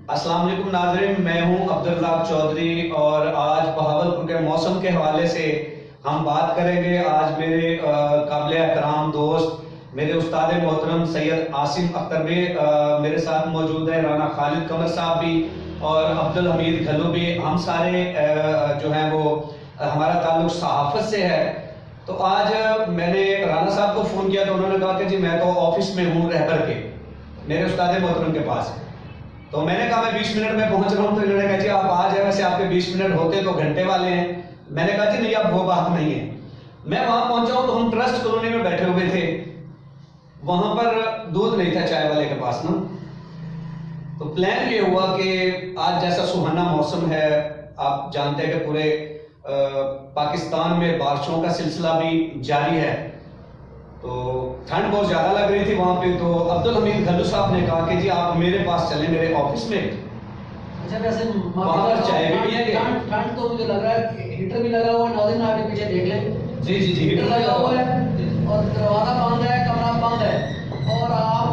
अस्सलाम वालेकुम नाज़रीन, मैं हूं अब्दुल रज़ाक चौधरी और आज बहावलपुर के मौसम के हवाले से हम बात करेंगे। आज मेरे काबिल एहतराम दोस्त मेरे उस्ताद मोहतरम सैयद आसिम अख्तर भी मेरे साथ मौजूद है, राना खालिद कमर साहब भी और अब्दुल हमीद घल्लू भी। हम सारे जो हैं वो हमारा ताल्लुक सहाफ़त से है। तो आज मैंने राना साहब को फ़ोन किया तो उन्होंने कहा कि जी मैं तो ऑफिस में हूँ रहबर के, मेरे उस्ताद मोहतरम के पास। तो मैंने कहा मैं 20 मिनट में पहुंच रहा हूँ। तो इन्होंने कहा जी आप आ जाए, वैसे आपके 20 मिनट होते तो घंटे वाले हैं। मैंने कहा जी नहीं, अब वो बात नहीं है। मैं वहां पहुंचा हूं तो हम ट्रस्ट कॉलोनी में बैठे हुए थे, वहां पर दूध नहीं था चाय वाले के पास ना। तो प्लान ये हुआ कि आज जैसा सुहाना मौसम है, आप जानते हैं कि पूरे पाकिस्तान में बारिशों का सिलसिला भी जारी है, तो ठंड बहुत ज्यादा लग रही थी वहां पे। तो अब्दुल हमीद घल्लू साहब ने कहा कि जी आप मेरे पास चलें, मेरे ऑफिस में। अच्छा, वैसे वहां पर चाय भी पिएंगे। ठंड तो मुझे लग रहा है हीटर भी लगा हुआ है, नाज़रीन आप पीछे देख लें। जी जी जी, हीटर लगा हुआ है और दरवाजा बंद है, कमरा बंद है और आप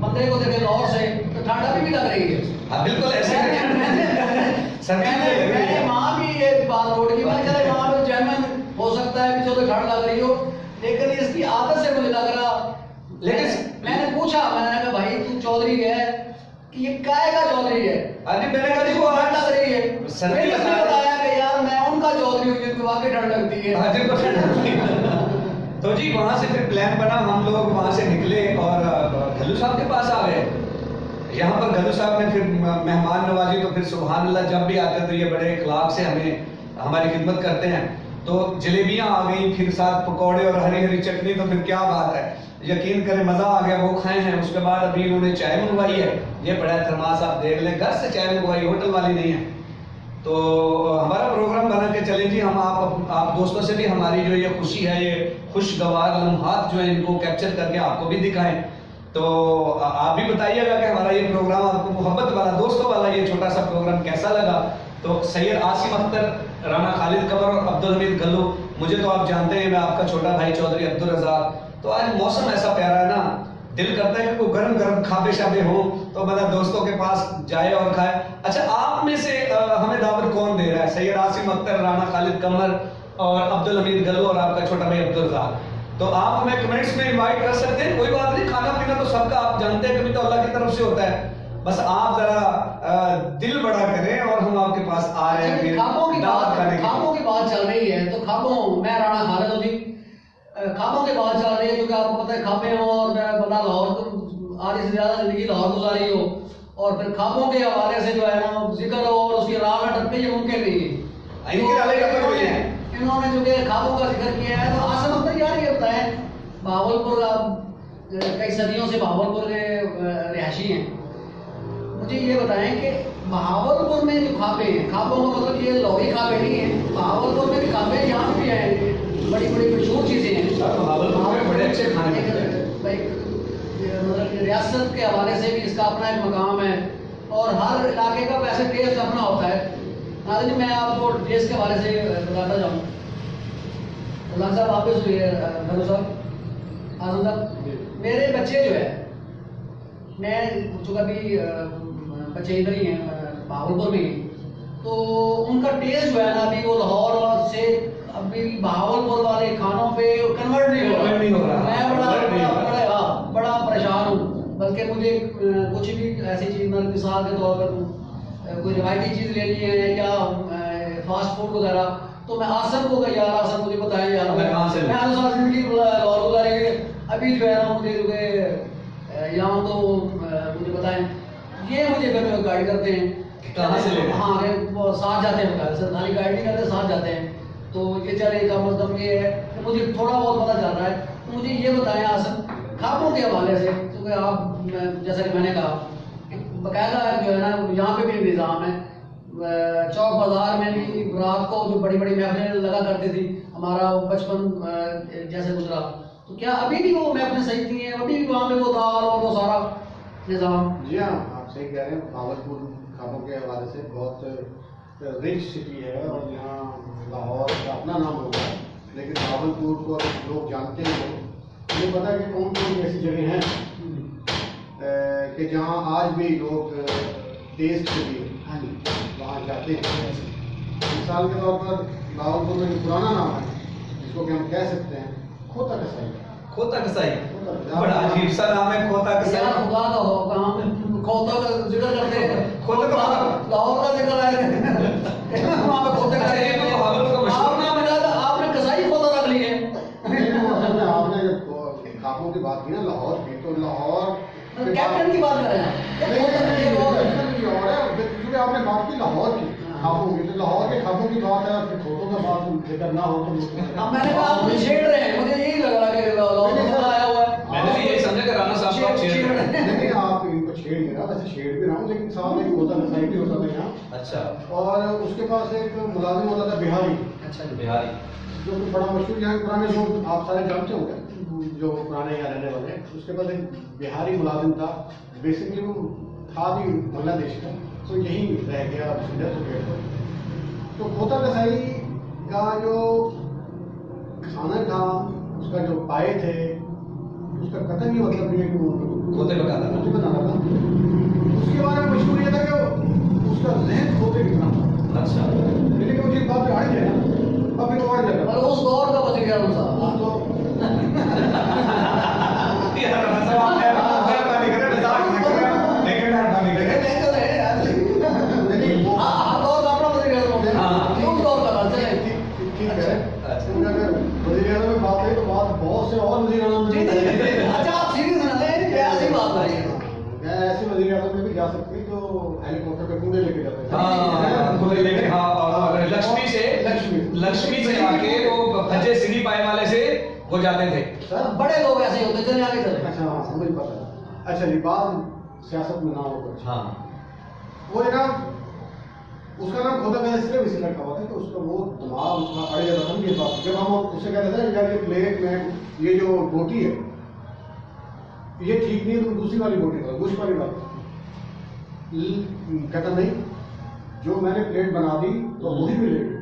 बंदे को देखें गौर से तो ठंड अभी भी लग रही है। हाँ बिल्कुल ऐसे मैंने वहां भी ये बात नोट की, मैंने कहा वहां पे जैमन हो सकता है कि जो ठंड लग रही हो, लेकिन इसकी आदत से मुझे लग रहा। लेकिन मैंने पूछा, मैंने कहा भाई तू चौधरी है कि ये काय का चौधरी है? अरे मैंने कहा जी वो ठंड लग रही है। सर्दी मैंने उसने बताया कि यार मैं उनका चौधरी हूँ जिनको वाकई ठंड लगती है। हाँ जी तो जी वहां से फिर प्लान बना, हम लोग वहां से निकले और घल्लू साहब के पास आ गए। यहाँ पर घल्लू साहब ने फिर मेहमान नवाजी, तो फिर सुभान अल्लाह, जब भी आते तो ये बड़े इखलाक से हमें हमारी खिदमत करते हैं। तो जलेबियां आ गई, फिर साथ पकौड़े और हरी हरी चटनी, तो फिर क्या बात है, यकीन करें मजा आ गया। वो खाए हैं, उसके बाद अभी उन्होंने चाय मंगवाई है, ये बड़ा थर्मास आप देख लें, घर से चाय मंगवाई, होटल वाली नहीं है। तो हमारा प्रोग्राम बना के चले जी, हम आप दोस्तों से भी हमारी जो ये खुशी है, ये खुशगवार लम्हात जो है इनको कैप्चर करके आपको भी दिखाएं। तो आप भी बताइएगा कि हमारा ये प्रोग्राम आपको मोहब्बत वाला, दोस्तों वाला ये छोटा सा प्रोग्राम कैसा लगा। तो सैयद आसिम अख्तर, राना खालिद कमर और अब्दुल हमीद घल्लू, मुझे तो आप जानते हैं मैं आपका छोटा भाई चौधरी अब्दुल रज़ाक। तो आज मौसम ऐसा प्यारा है ना, दिल करता है कि कोई गर्म गर्म खाबे शाबे हो तो मतलब दोस्तों के पास जाए और खाए। अच्छा, आप में से हमें दावत कौन दे रहा है? सैयद आसिम अख्तर, राना खालिद कमर और अब्दुल हमीद घल्लू और आपका छोटा भाई अब्दुल रज़ाक। तो आप हमें कमेंट्स में इनवाइट कर सकते हैं, कोई बात नहीं, खाना पीना तो सबका आप जानते हैं कभी तो अल्लाह की तरफ से होता है, बस आप जरा दिल बड़ा करें और हम आपके पास आ रहे हैं। फिर खाबों की बात चल रही है, तो खाबों, मैं राना खालिद हूँ जी। खाबों की बात चल रही है क्योंकि आपको पता है खाबे हो और बंदा लाहौर आधी से ज्यादा जिंदगी लाहौर गुजारी हो, और फिर खाबों के हवाले से जो है ना जिक्र हो और उसकी राह में टपके ये मुमकिन नहीं है। इन्होंने जो कि खाबों का जिक्र किया है, तो आसिम अख्तर यार ये बताएं, बहावलपुर आप कई सदियों से बहावलपुर के रिहायशी हैं, मुझे ये बताएं कि बहावलपुर में जो खाबे हैं, खाबों का मतलब ये लाहौरी खाबे नहीं है, बहावलपुर में भी खाबे यहाँ भी हैं, बड़ी बड़ी मशहूर चीजें हैं। बहावलपुर में बड़े अच्छे खाने मतलब रियासत के हवाले से भी इसका अपना एक मकाम है और हर इलाके का वैसे टेस्ट अपना होता है। नाज़रीन मैं आपको टेस्ट के हवाले से बताता जाऊँ। अल्लाह साहब वापस हुए घल्लू साहब, आजम साहब, मेरे बच्चे जो है, मैं चूँकि अभी बच्चे इधर ही हैं बहावलपुर में ही, तो उनका टेस्ट जो है ना अभी वो लाहौर से अभी बहावलपुर वाले खानों पे कन्वर्ट नहीं हो रहा। मैं बड़ा परेशान हूँ, बल्कि मुझे कुछ भी ऐसी चीज़, मिसाल के तौर पर कोई रिवायती चीज़ लेनी है या फास्ट फूड वगैरह, तो मैं आसम को यार आसम मुझे बताएं यार, मैं जिंदगी लाहौर गुजारी अभी जो है ना मुझे जो है यहाँ तो मुझे बताएं, ये मुझे घर में गाइड करते हैं कहाँ से ले? हाँ वो साथ जाते हैं, सरकारी गाइड नहीं करते, साथ जाते हैं। तो ये चले का मतलब ये है कि मुझे थोड़ा बहुत पता चल रहा है। तो मुझे ये बताएं आसम, खाबों के हवाले से, क्योंकि आप जैसा कि मैंने कहा बाकायदा जो है ना यहाँ पे भी निज़ाम है, चौक बाजार में भी रात को जो बड़ी बड़ी महफिलें लगा करती थी, हमारा बचपन जैसे गुजरा, तो क्या अभी भी वो महफिलें सही थी हैं? अभी भी वहाँ पे वो दाल और वो सारा निज़ाम? जी हाँ, आप सही कह रहे हैं। बहावलपुर खाबों के हवाले से बहुत रिच सिटी है और यहाँ लाहौर का अपना नाम होगा, लेकिन बहावलपुर को लोग जानते हैं, मुझे पता है कि कौन कौन ऐसी जगह हैं कि जहाँ आज भी लोग टेस्ट के लिए वहाँ जाते हैं। मिसाल के तौर पर भावलपुर में जो पुराना नाम है जिसको कि हम कह सकते हैं खोता कसाई। खोता कसाई, बड़ा अजीब सा नाम है खोता यार कसाई। खुदा का हो कहाँ खोता का जिक्र करते हैं, खोता का लाहौर का जिक्र आया वहाँ पे खोते का ये तो भावलपुर का मशहूर आपने मिला था, आपने कसाई खोता रख ली है। आपने जब खापों की बात की ना लाहौर की, तो लाहौर कैप्टन की बात कर रहे हैं क्योंकि आपने बात की लाहौर की खापों की, तो लाहौर के खापों की बात है, फिर खोतों का बात जिक्र ना हो तो अब मैंने कहा आप मुझे छेड़ रहे हैं, मुझे यही लग रहा है कि लाहौर में खोता आया हुआ है। मैंने भी यही समझा कि राणा साहब को आप छेड़ रहे हैं। नहीं आप इनको छेड़ नहीं रहा, वैसे छेड़ भी रहा हूँ, लेकिन साथ में खोता कसाई भी होता था यहाँ। अच्छा, और उसके पास एक मुलाजिम होता था बिहारी, अच्छा बिहारी, जो कि बड़ा मशहूर यहाँ पुराने लोग आप सारे जानते होंगे जो पुराने यहाँ रहने वाले हैं। उसके पास एक बिहारी मुलाजिम था, बेसिकली वो था भी बांग्लादेश का, तो यहीं रह गया डेथ हो गया। तो खोता कसाई का जो खाना था, उसका जो पाए थे, उसका कतई ही मतलब नहीं है कि वो खोते पकाता था। खोते बनाना था। उसके बारे में मशहूर ये था कि उसका जहन खोते की तरह था। अच्छा, लेकिन वो चीज़ बात पे आ ही जाए ना, अब फिर वो आ जाएगा। और उस दौर का बच गया उनसा। तो यार राणा साहब आपने मेहरबानी करें, मजाक न करें, लेकिन मेहरबानी करें। नहीं तो है यार, नहीं वो हाँ दौर का अपना बच गया। हाँ। उस दौर का था, चले ठीक है। अच्छा। क्योंकि अगर वज़ीर आज़म में बात है तो बात बहुत से और वज़ीर आज़म जी, में अच्छा आप सीरियस ना लें, ये ऐसी बात है। मैं ऐसे वज़ीर आज़म में भी जा सकती जो हेलीकॉप्टर पे कूड़े लेके जाते हैं। हाँ, कूड़े लेके, हाँ, और लक्ष्मी से आके वो फजे सीढ़ी पाए वाले से वो जाते थे। सर बड़े लोग ऐसे ही होते, चले आगे चले। अच्छा हाँ समझ पता है। अच्छा जी, बात सियासत में ना हो। हाँ, वो है ना, उसका नाम खोता कसाई इसलिए भी रखा हुआ था कि उसका वो दिमाग उसका अड़ जाता था ये बात। जब हम उससे कहते थे ना यार ये प्लेट में ये जो रोटी है ये ठीक नहीं है, तुम दूसरी वाली रोटी दो, दूसरी वाली बात कहता नहीं, जो मैंने प्लेट बना दी तो वही मिलेगी।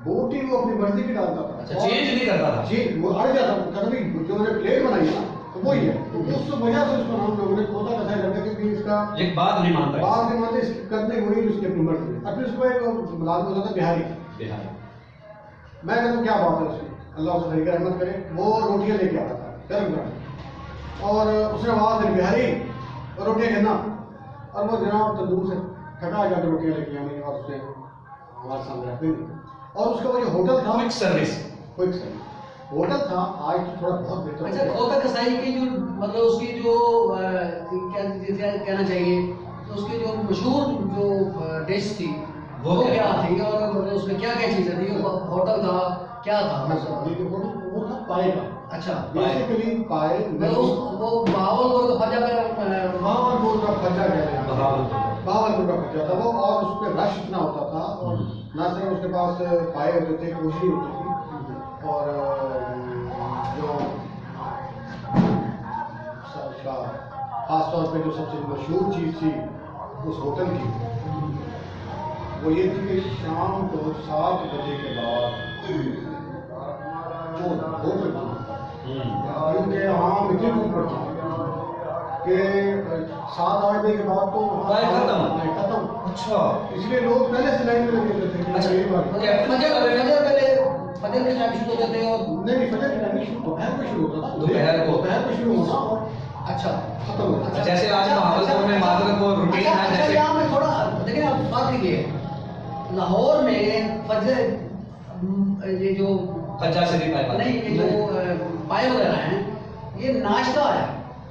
रोटी वो अपनी मर्जी की डालता था। अच्छा, चेंज नहीं करता था। जी, वो अड़ जाता था, कहता नहीं जो मैंने प्लेट बनाई ना तो वही है। तो उस वजह से उसका नाम लोगों ने खोता कसाई रखा, क्योंकि इसका एक बात नहीं मानता बात नहीं मानते, इसकी करने हुई उसकी अपनी मर्जी। अब फिर उसको एक मुलाजिम होता था बिहारी। बिहारी। मैं कहता हूँ क्या बात है उसकी, अल्लाह उसे खैर रहमत करे, वो रोटियां लेके आता था गर्म गर्म, और उसने आवाज दी बिहारी और रोटियां कहना, और वो जनाब तंदूर से थका जाकर रोटियां लेके आनी और उसने हमारे सामने रख दी। और उसका वो जो होटल था, क्विक सर्विस, होटल था, आज तो थोड़ा बहुत बेहतर। अच्छा, खोता कसाई की जो मतलब उसकी जो क्या कहना चाहिए, तो उसकी जो मशहूर जो डिश थी वो क्या थी, और मतलब उसमें क्या क्या चीजें थी, होटल था क्या था? वो था पाए का। अच्छा, बेसिकली पाए मतलब वो भावलपुर का फजा पे भावलपुर का फजा कहते हैं। भावलपुर का फजा था वो, और उस पर रश इतना होता था, और ना सिर्फ उसके पास पाए होते थे, कोशिश होती थी, और जो उसका खास तौर पे जो सबसे मशहूर चीज़ थी उस होटल की, वो ये थी कि शाम को 7 बजे के बाद जो होटल बना, क्योंकि यहाँ इतनी धूप पड़ती है कि 7-8 बजे के बाद तो खत्म। अच्छा, इसलिए लोग पहले से लाइन में लगे होते थे। अच्छा, ये बात फजर के टाइम शुरू हो जाते हैं, और नहीं फजर के टाइम शुरू दोपहर को शुरू होता था, दोपहर को शुरू होना और अच्छा खत्म होता था। जैसे आज भावलपुर में माजरत वो रूटीन है, जैसे यहाँ में थोड़ा देखिए आप फर्क ये है, लाहौर में फजर ये जो फज्जा सीढ़ी पाए वाले, नहीं ये जो पाए वगैरह हैं ये नाश्ता है।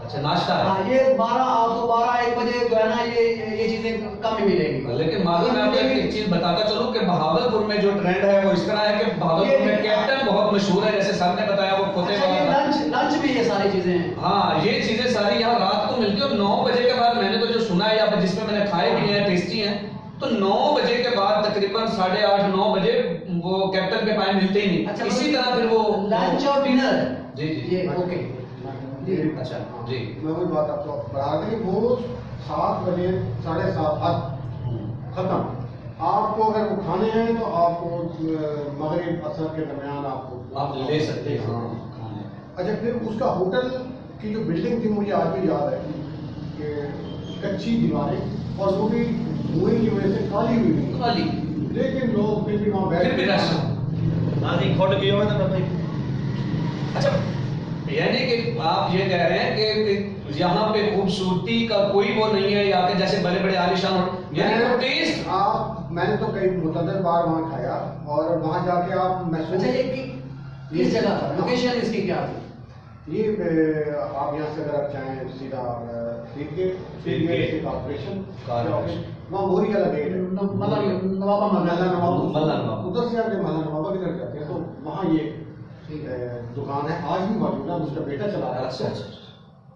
अच्छा, नाश्ता है। हाँ, ये 12-1 बजे जो है ना ये चीजें कम ही मिलेगी। लेकिन मालूम मैं आपको एक चीज बताता चलूं कि भावलपुर में जो ट्रेंड है वो इस तरह है कि भावलपुर में कैप्टन बहुत मशहूर है, जैसे सर ने बताया वो खोते अच्छा, ये वाला। लंच भी ये सारी चीजें हैं। हाँ, ये चीजें सारी यहाँ रात को मिलती है, और 9 बजे के बाद मैंने तो जो सुना है या फिर जिसमें मैंने खाए भी हैं, टेस्टी हैं, तो 9 बजे के बाद तकरीबन 8:30-9 बजे वो कैप्टन के पाए मिलते ही नहीं। अच्छा, इसी तरह फिर वो लंच और डिनर जी जी ये ओके जी। अच्छा जी, मैं वही बात आपको बढ़ा दें, वो 7 बजे 7:30 खत्म। आपको अगर वो खाने हैं तो आपको मगरिब असर के दरमियान आपको आप ले सकते हैं। अच्छा, फिर उसका होटल की जो बिल्डिंग थी मुझे आज भी याद है कि कच्ची दीवारें, और वो भी धुएं की वजह से काली हुई थी, खाली लेकिन लोग फिर भी वहाँ बैठ फिर भी रश। आधी खोट गई हो तो भाई। अच्छा, यानी कि आप ये कह रहे हैं कि यहाँ पे खूबसूरती का कोई वो नहीं है, यहाँ के जैसे बड़े बड़े आलिशान, यानी कि टेस्ट। मैंने तो कई मुतअद्दिद बार वहाँ खाया और वहाँ जाके आप महसूस। अच्छा, ये किस जगह लोकेशन इसकी क्या थी? ये आप यहाँ से अगर आप चाहें सीधा कॉर्पोरेशन वहाँ बोरी का गेट है, मतलब नवाबा मल्ला मल्ला नवाब, नवाब। उधर से आके मल्ला नवाबा की तरफ जाते हैं तो वहाँ ये दुकान है, आज भी मौजूद है, उसका बेटा चला रहा है। अच्छा अच्छा,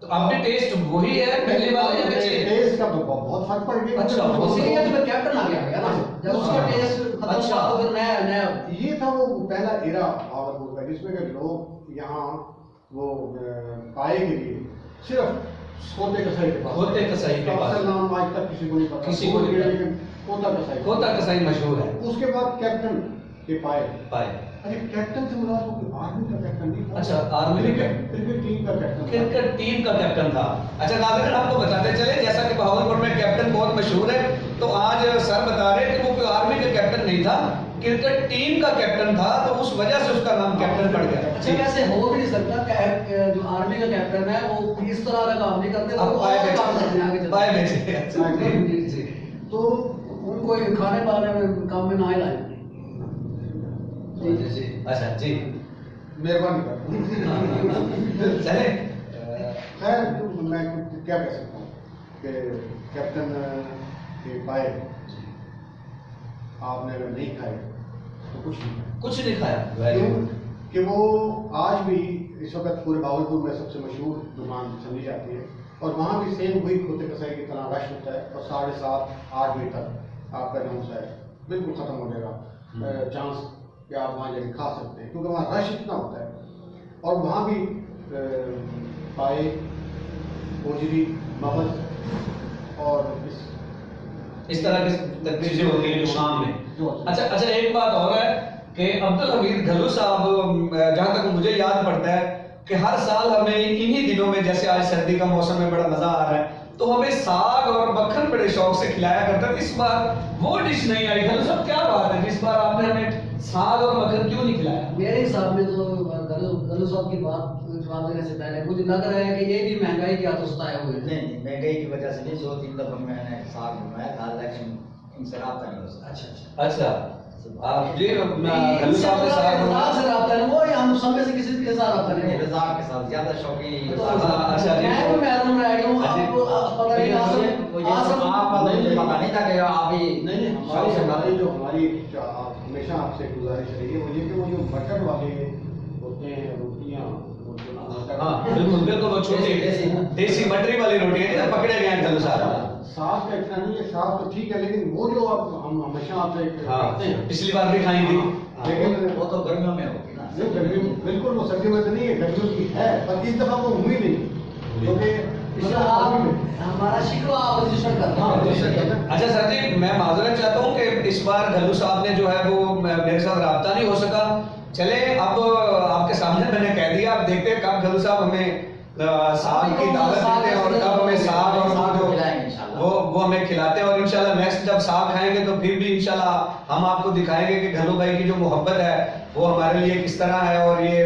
तो अब भी टेस्ट वही है पहले वाला या कुछ है? टेस्ट का तो बहुत फर्क पड़ गया। अच्छा, इसीलिए तो फिर कैप्टन आ गया ना, जब उसका टेस्ट खत्म हुआ तो फिर नया नया। ये था वो पहला एरा भावलपुर का जिसमें कि लोग यहाँ वो पाए के लिए सिर्फ खोते कसाई के पास, खोते कसाई के पास। असल नाम आज तक किसी को नहीं पता, किसी को नहीं पता। लेकिन खोता कसाई। खोता कसाई मशहूर है। उसके बाद कैप्टन के पाए। पाए। अरे कैप्टन से मुराद वो कोई आर्मी का कैप्टन नहीं था। अच्छा, आर्मी का क्रिकेट टीम का कैप्टन था। क्रिकेट टीम का कैप्टन था। अच्छा नाज़रीन, आपको बताते चले जैसा कि बहावलपुर में कैप्टन बहुत मशहूर है, तो आज सर बता रहे हैं कि वो कोई आर्मी का कैप्टन नहीं था, क्रिकेट टीम का कैप्टन था, तो उस वजह से उसका नाम कैप्टन पड़ गया। अच्छा, वैसे हो भी नहीं सकता जो आर्मी का कैप्टन है वो इस तरह का काम नहीं करते, अब वो पाए और काम करते हैं आगे बेचे, चलते। पाए बेचे। अच्छा, जी, जी। तो उनको ये खाने पाने में काम में ना ही लाए। जी जी जी, अच्छा जी, मेहरबानी कर चले। खैर मैं क्या कह सकता हूँ कि कैप्टन के पाए आपने अगर नहीं खाए तो कुछ नहीं खाया। कुछ नहीं खाया। वेरी क्यों? गुड। कि वो आज भी इस वक्त पूरे भावलपुर में सबसे मशहूर दुकान समझी जाती है और वहाँ भी सेम वही खोते कसाई की तरह रश होता है और 7:30-8 बजे तक आपका जो है बिल्कुल ख़त्म हो जाएगा चांस कि आप वहाँ जाके खा सकते हैं, क्योंकि वहाँ रश इतना होता है। और वहाँ भी पाए, गोजरी, मगज और इस तरह की चीजें होती हैं शाम में। अच्छा अच्छा, एक बात और है कि अब्दुल हमीद घल्लू साहब, जहाँ तक मुझे याद पड़ता है कि हर साल हमें इन्हीं दिनों में, जैसे आज सर्दी का मौसम में बड़ा मजा आ रहा है, तो हमें साग और मक्खन बड़े शौक से खिलाया करता है। इस बार वो डिश नहीं आई। घल्लू साहब क्या बात है, इस बार आपने हमें साग और मक्खन क्यों नहीं खिलाया? मेरे हिसाब में तो गल्लू साहब की बात जवाब देने से पहले मुझे लग रहा है कि ये भी महंगाई के हाथों सताए हुए हैं। नहीं, महंगाई की वजह से नहीं, 2-3 दफा मैंने साग बनवाया था, लेकिन इनसे राब्ता नहीं हो सका। अच्छा अच्छा, आप जी घल्लू साहब के साथ से राब्ता नहीं, वो हम सब में से किसी के साथ राब्ता नहीं है। रज़ाक के साथ ज्यादा शौकी। अच्छा जी, मैं भी महरूम रह गया हूँ। आप पता नहीं आप पता नहीं था कि आप ही नहीं हमारी जो हमारी हमेशा आपसे गुजारिश रही है वो ये कि वो जो बटन वाले होते हैं रोटियाँ, हाँ बिल्कुल बिल्कुल, वो छोटी देसी मटरी वाली रोटी है ना, पकड़े गए हैं घल्लू साहब। साग का इतना नहीं है, साग तो ठीक है, लेकिन वो जो आप हम हमेशा आपसे करते हैं, पिछली बार भी खाई थी, लेकिन वो तो गर्मियों में होगी ना। नहीं गर्मी बिल्कुल वो सर्दियों में तो नहीं है, गर्मियों की है, पर इस दफा वो हुई नहीं, क्योंकि मतलब आप हमारा शिकवा आप रजिस्टर करते हैं। अच्छा सर जी, मैं माजरत चाहता हूँ कि इस बार घल्लू साहब ने जो है वो मेरे साथ राब्ता नहीं हो सका। चले, अब आपके सामने मैंने कह दिया, अब देखते हैं कब घल्लू साहब हमें साग की दावत देते हैं और कब हमें साग और वो हमें खिलाते हैं। और इंशाल्लाह नेक्स्ट जब साग खाएंगे तो फिर भी इंशाल्लाह हम आपको दिखाएंगे कि घल्लू भाई की जो मोहब्बत है वो हमारे लिए किस तरह है। और ये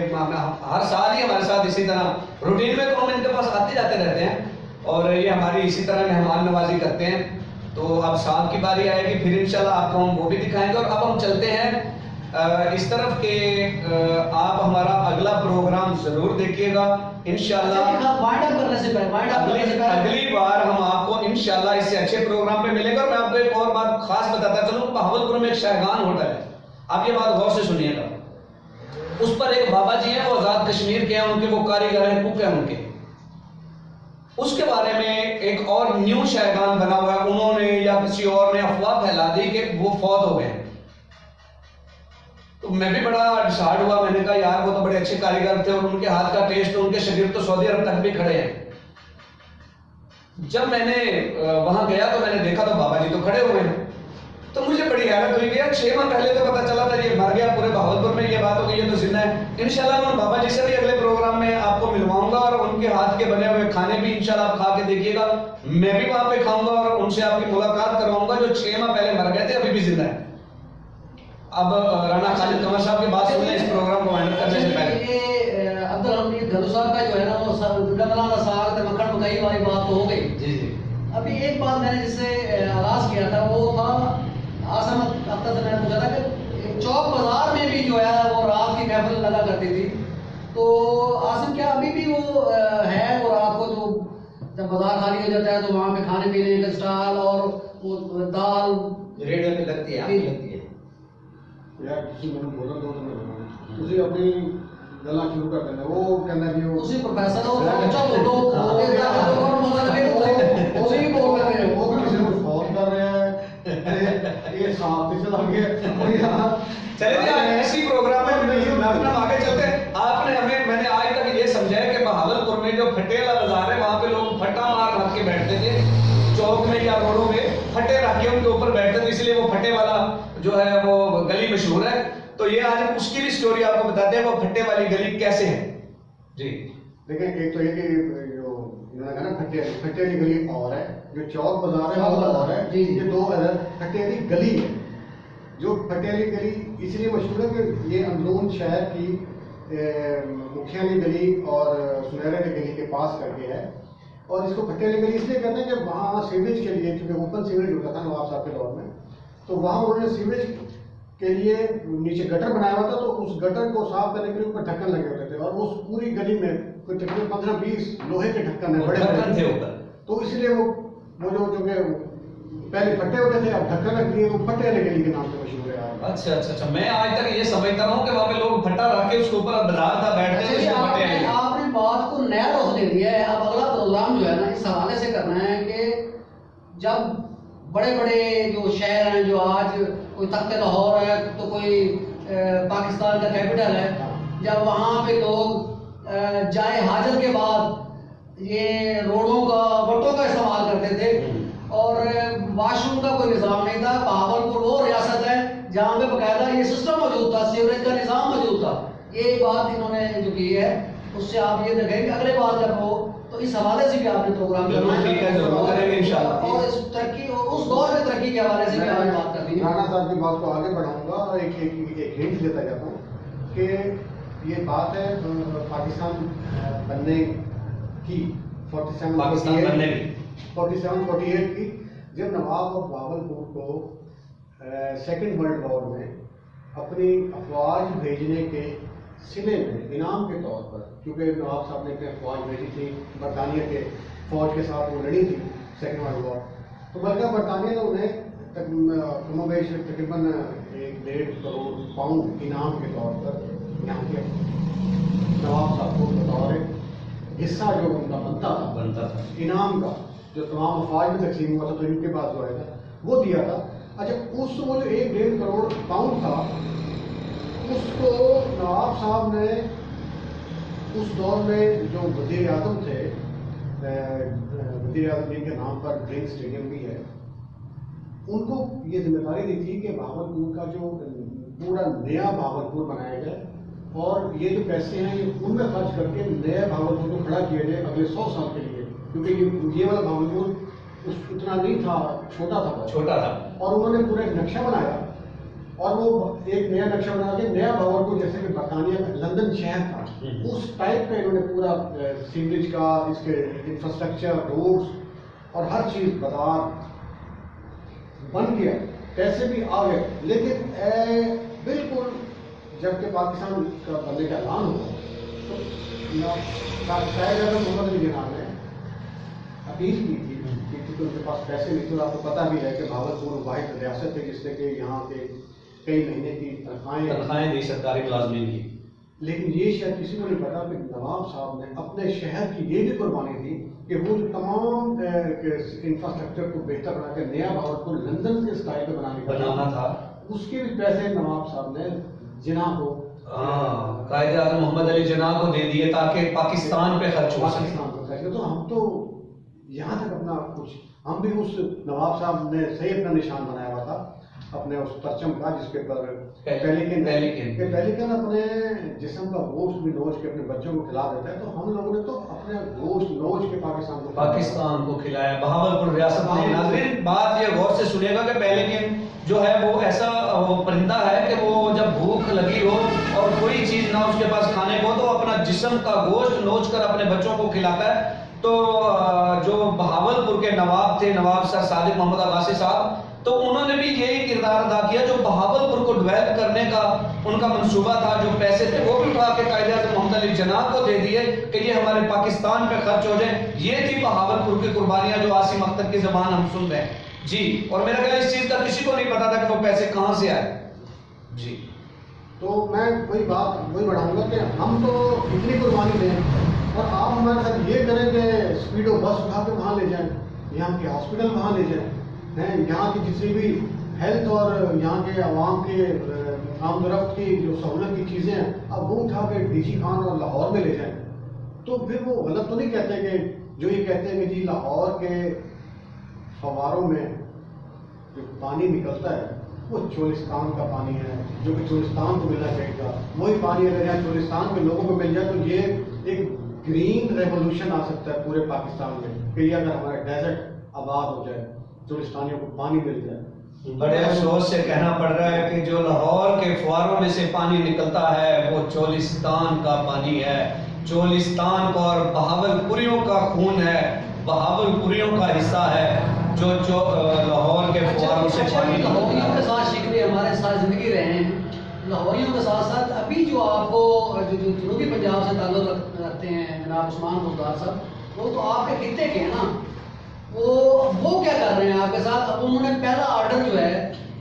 हर साल ही हमारे साथ इसी तरह रूटीन में तो हम इनके पास आते जाते रहते हैं और ये हमारी इसी तरह मेहमान नवाजी करते हैं। तो अब साग की बारी आएगी, फिर इंशाल्लाह आपको हम वो भी दिखाएंगे। और अब हम चलते हैं इस तरफ के, आप हमारा अगला प्रोग्राम जरूर देखिएगा इंशाल्लाह। अगली बार हम आपको इंशाल्लाह इससे अच्छे प्रोग्राम पे मिलेगा। और मैं आपको एक और बात खास बताता चलूं, बहावलपुर में एक शाहगान होटल है, आप ये बात गौर से सुनिएगा। उस पर एक बाबा जी हैं, वो आजाद कश्मीर के हैं, उनके वो कारीगर हैं, कुक हैं उनके। उसके बारे में एक और न्यू शाहगान बना हुआ है, उन्होंने या किसी और ने अफवाह फैला दी कि वो फौत हो गए। तो मैं भी बड़ा डिसार्ड हुआ, मैंने कहा यार वो तो बड़े अच्छे कारीगर थे और उनके हाथ का टेस्ट, उनके शरीर तो सऊदी अरब तक भी खड़े हैं। जब मैंने वहां गया तो मैंने देखा तो बाबा जी तो खड़े हुए हैं। तो मुझे बड़ी हैरत हुई कि यार 6 माह पहले तो पता चला था ये मर गया, पूरे भागलपुर में ये बात हो गई, ये तो जिंदा है। इंशाल्लाह मैं बाबा जी से भी अगले प्रोग्राम में आपको मिलवाऊंगा और उनके हाथ के बने हुए खाने भी इंशाल्लाह आप खा के देखिएगा, मैं भी वहां पे खाऊंगा और उनसे आपकी मुलाकात करवाऊंगा जो 6 माह पहले मर गए थे, अभी भी जिंदा है। अब राणा खालिद कंवर साहब की बात सुन लें इस प्रोग्राम को एंड करने से पहले। ये अब्दुल हमीद घल्लू साहब का जो है ना वो गंदला का साग मक्खन मकई वाली बात तो हो गई। जी जी। अभी एक बात मैंने जिससे आगाज किया था वो था आसम अख्तर से मैंने पूछा था कि चौक बाजार में भी जो है वो रात की महफिल लगा करती थी, तो आसिम क्या अभी भी वो है वो रात को जो जब बाजार खाली हो जाता है तो वहाँ पे खाने पीने का स्टॉल और वो दाल रेडियो पे लगती है, आपकी लगती है यार किसी मैंने बोला तो मैं बताऊं उसे अपनी गला शुरू कर देना, वो कहना कि वो उसी प्रोफेसर हो अच्छा बोलो वो देता है तो कौन बोल रहा है वो भी बोल रहे हैं वो भी किसी को फोन कर रहे हैं ये सांप पीछे लग गया और यहाँ चलिए जी, आज इसी प्रोग्राम में अपना आगे चलते हैं। आपने हमें मैंने आज तक ये समझाया कि बहावलपुर में जो फटेला बाजार है वहाँ पे लोग फट्टा मार रख के बैठते थे, चौक में या रोडों में फटे रख के उनके ऊपर बैठते थे, इसलिए वो फटे वाला जो है वो गली मशहूर है। तो ये आज हम उसकी भी स्टोरी आपको बताते हैं वो फट्टे वाली गली कैसे है। जी देखिए, एक तो ये कि जो इन्होंने कहा ना फट्टे वाली गली और है, जो चौक बाजार है वो और है, ये दो अलग फट्टे वाली गली है। जो फट्टे वाली गली इसलिए मशहूर है कि ये अंदरून शहर की मुखियाली गली और सुनहरे गली के पास करके है, और इसको फट्टे वाली गली इसलिए कहते हैं कि वहाँ सीवरेज के लिए, क्योंकि ओपन सीवरेज होता था नवाब साहब के दौर में, तो वहाँ उन्होंने सीवरेज के लिए नीचे गटर बनाया हुआ था, तो उस गटर को साफ करने के लिए ऊपर ढक्कन लगे होते थे, और उस पूरी गली में कोई तकरीबन 15-20 लोहे के ढक्कन है, बड़े ढक्कन थे ऊपर, तो इसलिए वो जो कि पहले फट्टे होते थे, अब ढक्कन रख दिए, तो फट्टे वाली गली के नाम से मशहूर है। अच्छा अच्छा अच्छा, मैं आज तक ये समझता हूँ कि वहाँ पे लोग फट्टा रख के उसके ऊपर बाजार था बैठते थे, उसमें फट्टे हैं। आपने बात को नया रुख दे दिया है। अब अगला प्रोग्राम जो है ना इस हवाले से करना है कि जब बड़े बड़े जो शहर हैं, जो आज कोई तख्त लाहौर है तो कोई पाकिस्तान का कैपिटल है, जब वहाँ पे लोग जाए हाजत के बाद ये रोडों का वटों का इस्तेमाल करते थे और वाशरूम का कोई निज़ाम नहीं था। बहावलपुर वो रियासत है जहाँ पे बकायदा ये सिस्टम मौजूद था, सीवरेज का निज़ाम मौजूद था। ये बात इन्होंने जो की है उससे आप ये देखेंगे अगले बार जब हो तो इस हवाले से भी आपने प्रोग्राम करना है और इस तरक्की और उस दौर में तरक्की के हवाले से भी आपने बात करनी है। राणा साहब की बात को आगे बढ़ाऊंगा और एक हिंट देता जाता हूँ कि ये बात है पाकिस्तान बनने की 47-48 की, जब नवाब ऑफ बहावलपुर को सेकेंड वर्ल्ड वॉर में अपनी अफवाज भेजने के सिले में इनाम के तौर पर, क्योंकि नवाब साहब ने अपनी अफवाज भेजी थी बरतानिया के फौज के साथ, वो लड़ी थी सेकेंड वर्ल्ड वॉर, तो बल्कि बरतानिया ने उन्हें कमोबेश तकरीबन 1.5 करोड़ पाउंड इनाम के तौर पर यहाँ के नवाब साहब को बतौर हिस्सा जो उनका बनता था इनाम का, जो तमाम अफवाज में तकसीम हुआ था तो इनके पास जो आया था वो दिया था। अच्छा, उस वो जो 1.5 करोड़ पाउंड था उसको नवाब साहब ने उस दौर में जो वज़ीर आज़म थे, वज़ीर आज़म जिनके नाम पर ड्रिंक स्टेडियम भी है, उनको ये जिम्मेदारी दी थी कि बहावलपुर का जो पूरा नया बहावलपुर बनाया जाए और ये जो पैसे हैं ये उनमें खर्च करके नया बहावलपुर को खड़ा किया जाए अगले 100 साल के लिए, क्योंकि ये वाला बहावलपुर उतना नहीं था, छोटा था और उन्होंने पूरा एक नक्शा बनाया और वो एक नया नक्शा बना के नया बहावलपुर, जैसे कि बरतानिया में लंदन शहर था, उस टाइप का इन्होंने पूरा सीवरेज का, इसके इंफ्रास्ट्रक्चर, रोड्स और हर चीज़ बाजार बन गया, पैसे भी आ गए। लेकिन बिल्कुल जबकि पाकिस्तान का बनने का ऐलान हुआ तो शायद मोहम्मद अली जिन्ना ने अपील की थी क्योंकि उनके पास पैसे नहीं थे। आपको पता भी है कि बहावलपुर वाहिद रियासत है जिससे कि यहाँ के कई महीने की तनख्वाहें दी सरकारी मुलाजमीन की, लेकिन ये शायद किसी को नहीं पता कि नवाब साहब ने अपने शहर की ये भी कुर्बानी दी कि वो जो तमाम इंफ्रास्ट्रक्चर को बेहतर बना के नया बहावलपुर लंदन के स्टाइल में बनाना था, उसके भी पैसे नवाब साहब ने जिन्ना को, कायदे आज़म मोहम्मद अली जिन्ना को दे दिए ताकि पाकिस्तान पे खर्च हो सके। तो हम तो यहाँ तक अपना कुछ, हम भी उस नवाब साहब ने सही अपना निशान बनाया हुआ था अपने उस परचम का जिसके पर पेलिकन। पेलिकन अपने जिस्म का गोश्त भी नोच के अपने बच्चों को खिला देता है। तो हम लोगों ने तो अपने गोश्त नोच के पाकिस्तान को खिलाया, बहावलपुर रियासत में। नाज़रीन बात ये गौर से सुनिएगा कि पेलिकन जो है वो ऐसा परिंदा है कि वो जब भूख लगी हो और कोई चीज ना उसके पास खाने को तो अपना जिस्म का गोश्त नोच कर अपने बच्चों को खिलाता है। तो जो बहावलपुर के नवाब थे, नवाब सर सादिक मोहम्मद अब्बासी साहब, तो उन्होंने भी यही किरदार अदा किया। जो बहावलपुर को डेवलप करने का उनका मंसूबा था, जो पैसे थे वो भी उठा के कायदे-ए-आज़म मोहम्मद अली जिन्ना को दे दिए कि ये हमारे पाकिस्तान पे खर्च हो जाए। ये थी बहावलपुर की कुर्बानियां जो आसिम अख्तर की ज़बान हम सुन रहे हैं जी। और मेरा ख्याल इस चीज का किसी को नहीं पता था कि वो पैसे कहां से आए जी। तो मैं वही बढ़ाऊंगा कि हम तो इतनी कुर्बानी दें और आप हमारे साथ ये करें कि स्पीडो बस उठा के वहाँ ले जाएं, यहाँ के हॉस्पिटल वहाँ ले जाएं, हैं यहाँ की जितनी भी हेल्थ और यहाँ के आवाम के आमदरफ्त की जो सहूलत की चीज़ें हैं अब वो उठा के डीजी खान और लाहौर में ले जाएं। तो फिर वो गलत तो नहीं कहते कि जो ये कहते हैं कि जी लाहौर के फवारों में जो पानी निकलता है वो चोलिस्तान का पानी है, जो कि चोलिस्तान को मिलना चाहिए। वही पानी अगर यहाँ चोलिस्तान के लोगों को मिल जाए तो ये एक ग्रीन रेवोल्यूशन आ सकता है पूरे पाकिस्तान में कि अगर हमारा डेजर्ट आबाद हो जाए, चोलिस्तानियों को पानी मिल जाए। बड़े अफसोस से कहना पड़ रहा है कि जो लाहौर के फुआरों में से पानी निकलता है वो चोलिस्तान का पानी है। चोलिस्तान का और बहावलपुरियों का खून है, बहावलपुरियों का हिस्सा है जो लाहौर के फुआरों से पानी लाहौरियों के साथ शिकवे हमारे साथ जिंदगी रहे हैं। लाहौरियों के साथ साथ अभी जो आपको जो जनूबी पंजाब से ताल्लुक रखते हैं जनाब उस्मान गुलजार साहब, वो तो आपके खित्ते के हैं ना। वो क्या कर रहे हैं आपके साथ? अब उन्होंने पहला ऑर्डर जो है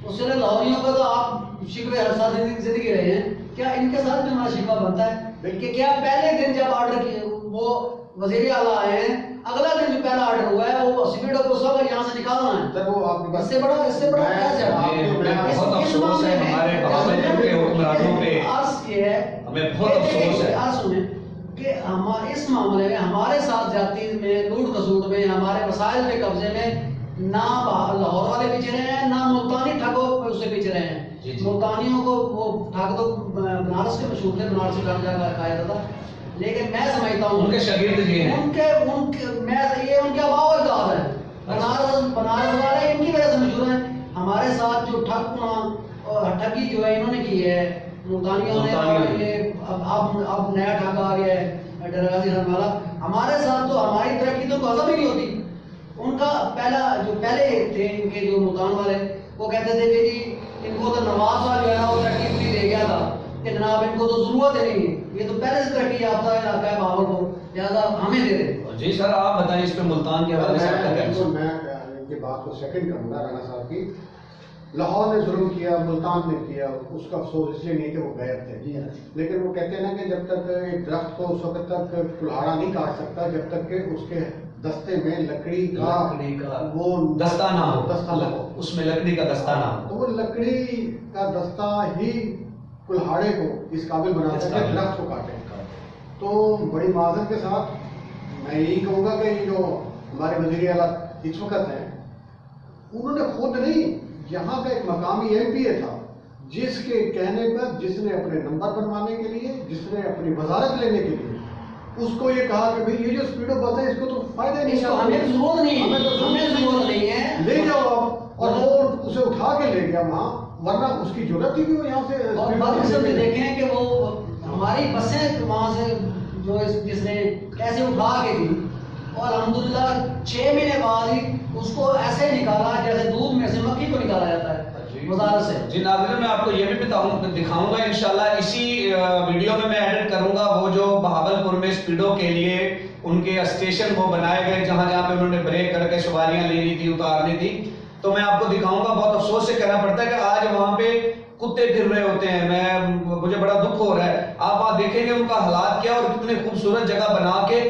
उससे लाहौरियों का तो आप शिकवे हर साथ जिंदगी रहे हैं, क्या इनके साथ भी हमारा शिकवा बनता है? कि क्या पहले दिन जब ऑर्डर किए वो वजीर आला आए हैं, अगला दिन जो पहला ऑर्डर हुआ है वो स्पीडो को सब यहाँ से निकालना है? सर वो आपके इससे बड़ा क्या बहुत अफसोस है हमारे बहावलपुर के हुक्मरानों पे, हमें बहुत अफसोस है। सुने कि हमारे इस मामले में हमारे साथ जाति में लूट खसूट में हमारे वसाइल के कब्जे में ना लाहौर वाले पीछे रहे हैं ना मुल्तानी ठगों उससे पीछे रहे हैं। मुल्तानियों को वो ठग तो बनारस के मशहूर थे, बनारस से खाया जाता था, लेकिन मैं समझता हूँ उनके शागिर्द जी हैं, ये उनके अभाव इजाद है। बनारस वाले इनकी वजह से मशहूर हैं। हमारे साथ जो ठगी जो है इन्होंने की है मुल्तानियों ने, ये अब नया ठग आ गया है डरगाजी खान वाला। हमारे साथ तो हमारी तरक्की तो हजम ही नहीं होती। उनका पहले थे इनके जो मुल्तान वाले, वो कहते थे कि जी इनको तो नवाब साहब जो है ना वो तरक्की दे गया था कि जनाब इनको तो जरूरत ही नहीं है, ये तो पहले से तरक्की याफ्ता इलाका है बहावलपुर, लिहाजा हमें दे दे। जी सर आप बताइए इस पे मुल्तान के हवाले से आपका क्या कहना है? मैं इनकी बात को सेकंड करूंगा राणा साहब की। लाहौर ने जुल्म किया, मुल्तान ने किया, उसका अफसोस इसलिए नहीं कि वो गैर थे, लेकिन वो कहते हैं ना कि जब तक एक दरख्त को उस वक्त तक कुल्हाड़ा नहीं काट सकता जब तक कि उसके दस्ते में लकड़ी का वो दस्ता ना हो, उसमें लकड़ी का दस्ता ना हो। तो वो लकड़ी का दस्ता ही कुल्हाड़े को इस काबिल बनाता है दरख्त को काटे। तो बड़ी माजरत के साथ मैं यही कहूँगा कि ये जो हमारे वज़ीर आला इस वक्त हैं, उन्होंने खुद नहीं, यहाँ का एक मकामी MPA था जिसके कहने पर, जिसने अपने नंबर बनवाने के लिए, जिसने अपनी वजारत लेने के लिए उसको ये कहा कि भाई ये जो स्पीडो बस है इसको तो फायदा नहीं, हमें जरूरत नहीं है, ले जाओ आप। और वो उसे उठा के ले गया वहाँ, वरना उसकी जरूरत थी कि वो यहाँ से। और बात देखें कि वो हमारी बसें वहाँ से जो जिसने कैसे उठा के दी और अल्हम्दुलिल्लाह 6 महीने बाद ही उसको ऐसे निकाला जैसे दूध में से मक्खी को निकाला जाता है वजारत से। जी नाज़रीन मैं आपको ये भी दिखाऊंगा इंशाल्लाह, इसी वीडियो में मैं एडिट करूंगा वो जो बहावलपुर में स्पीडो के लिए उनके स्टेशन वो बनाए गए जहां जहां पे उन्होंने ब्रेक करके सवारियां लेनी थी, उतारनी थी, तो मैं आपको दिखाऊंगा। बहुत अफसोस से कहना पड़ता है कि आज वहां पे कुत्ते फिर रहे होते हैं, मुझे बड़ा दुख हो रहा है। आप वहां देखेंगे उनका हालात क्या और कितनी खूबसूरत जगह बना के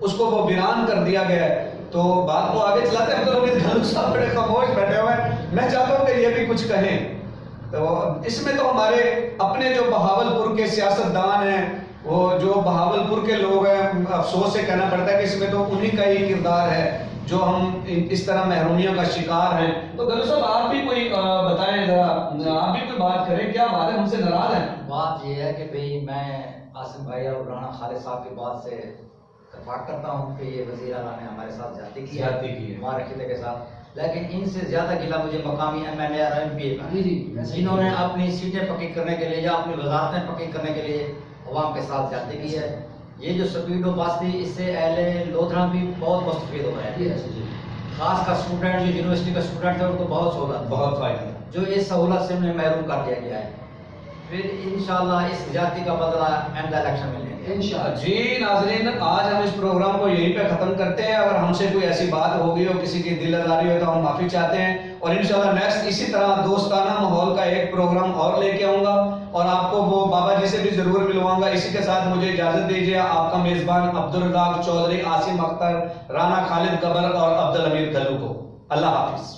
उसको वो वीरान कर दिया गया है। तो बात को आगे चलाते हैं, तो घालू साहब बड़े खामोश बैठे हुए हैं, मैं चाहता हूँ कि ये भी कुछ कहें। तो इसमें तो हमारे अपने जो बहावलपुर के सियासतदान हैं, वो जो बहावलपुर के लोग हैं, अफसोस से कहना पड़ता है कि इसमें तो उन्हीं का ही किरदार है जो हम इस तरह महरूमियों का शिकार हैं। तो गल्लू साहब आप भी कोई बताएं जरा, आप भी कोई बात करें, क्या बात है, हमसे नाराज हैं? बात यह है कि भाई मैं आसिम भाई और राणा खालिद साहब की बात से इत्तेफाक करता हूँ कि ये वज़ीर आला ने हमारे साथ ज्यादती की है हमारे खिते के साथ, लेकिन इनसे ज्यादा गिला मुझे मकामी MLA और MP का, जिन्होंने अपनी सीटें पक्की करने के लिए या अपनी वजारतें पक्की करने के लिए अवाम के साथ ज्यादती की है। ये जो स्पीड और बात थी, इससे अहले लोधरा भी बहुत मुस्तफीद हो रहे हैं। खासकर स्टूडेंट जो यूनिवर्सिटी का स्टूडेंट है उनको बहुत सहूलत, बहुत फायदा, जो इस सहूलत से उन्हें महरूम कर दिया गया है। फिर इंशाल्लाह इस ज्यादती का बदला एंड इलेक्शन में लेंगे इंशाल्लाह। जी नाजरीन, आज हम इस प्रोग्राम को यहीं पे खत्म करते हैं। अगर हमसे कोई ऐसी बात हो गई हो, किसी की दिल आजारी हो, तो हम माफी चाहते हैं और इंशाल्लाह नेक्स्ट इसी तरह दोस्ताना माहौल का एक प्रोग्राम और लेके आऊंगा और आपको वो बाबा जी से भी जरूर मिलवाऊंगा। इसी के साथ मुझे इजाजत दीजिए। आपका मेजबान अब्दुल रज़ाक चौधरी, आसिम अख्तर, राना खालिद गबर और अब्दुल अमीर गल्लू को अल्लाह हाफिज।